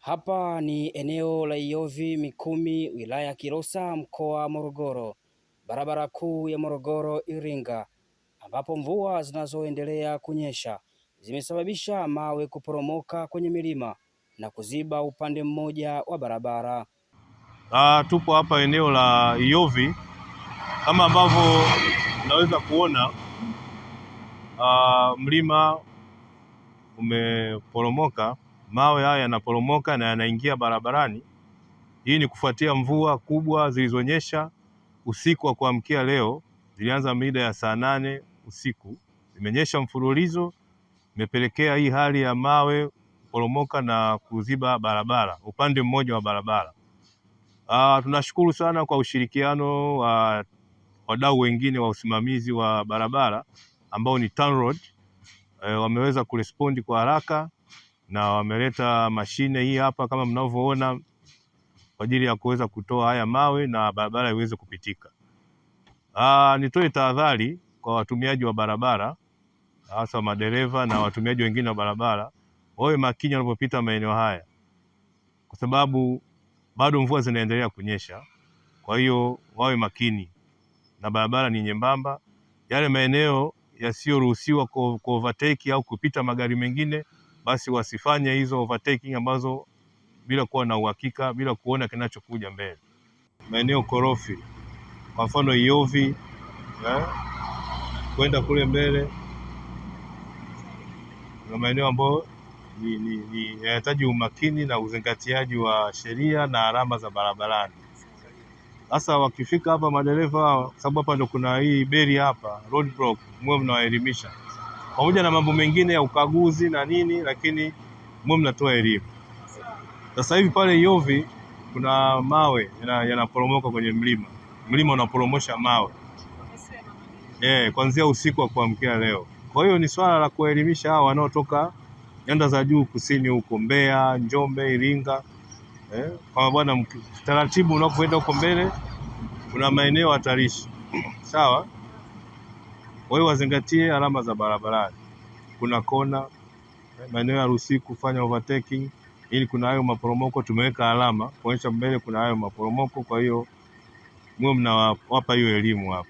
Hapa ni eneo la Iyovi Mikumi, wilaya ya Kilosa, mkoa wa Morogoro, barabara kuu ya Morogoro Iringa, ambapo mvua zinazoendelea kunyesha zimesababisha mawe kuporomoka kwenye milima na kuziba upande mmoja wa barabara. Tupo hapa eneo la Iyovi, kama ambavyo unaweza kuona mlima umeporomoka. Mawe haya yanaporomoka na yanaingia barabarani. Hii ni kufuatia mvua kubwa zilizonyesha usiku wa kuamkia leo. Zilianza mida ya saa 8 usiku, zimenyesha mfululizo, imepelekea hii hali ya mawe kuporomoka na kuziba barabara, upande mmoja wa barabara. Tunashukuru sana kwa ushirikiano wa wadau wengine wa usimamizi wa barabara ambao ni TANROADS. Wameweza kurespondi kwa haraka na wameleta mashine hii hapa kama mnavyoona kwa ajili ya kuweza kutoa haya mawe na barabara iweze kupitika. Nitoe tahadhari kwa watumiaji wa barabara, hasa madereva na watumiaji wengine wa barabara, wawe makini wanapopita maeneo haya, kwa sababu bado mvua zinaendelea kunyesha. Kwa hiyo wawe makini, na barabara ni nyembamba. Yale maeneo yasiyoruhusiwa ku overtake au kupita magari mengine, basi wasifanye hizo overtaking ambazo bila kuwa na uhakika, bila kuona kinachokuja mbele. Maeneo korofi, kwa mfano Iyovi, kwenda kule mbele, na maeneo ambayo yanahitaji umakini na uzingatiaji wa sheria na alama za barabarani. Sasa wakifika hapa madereva, sababu hapa ndo kuna hii beri hapa, roadblock, mwe mnawaelimisha pamoja na mambo mengine ya ukaguzi na nini, lakini mwe mnatoa elimu. Sasa hivi pale Iyovi kuna mawe yanaporomoka kwenye mlima unaporomosha mawe kuanzia usiku wa kuamkia leo. Kwa hiyo ni swala la kuelimisha hao wanaotoka nyanda za juu kusini huko Mbeya, Njombe, Iringa, kwa bwana, taratibu unapoenda huko mbele kuna maeneo hatarishi. Sawa? Kwa hiyo wazingatie alama za barabarani. Kuna kona, maeneo ya ruhusiwa kufanya overtaking, ili kuna hayo maporomoko tumeweka alama kuonyesha mbele kuna hayo maporomoko. Kwa hiyo mwe mnawapa hiyo elimu hapa.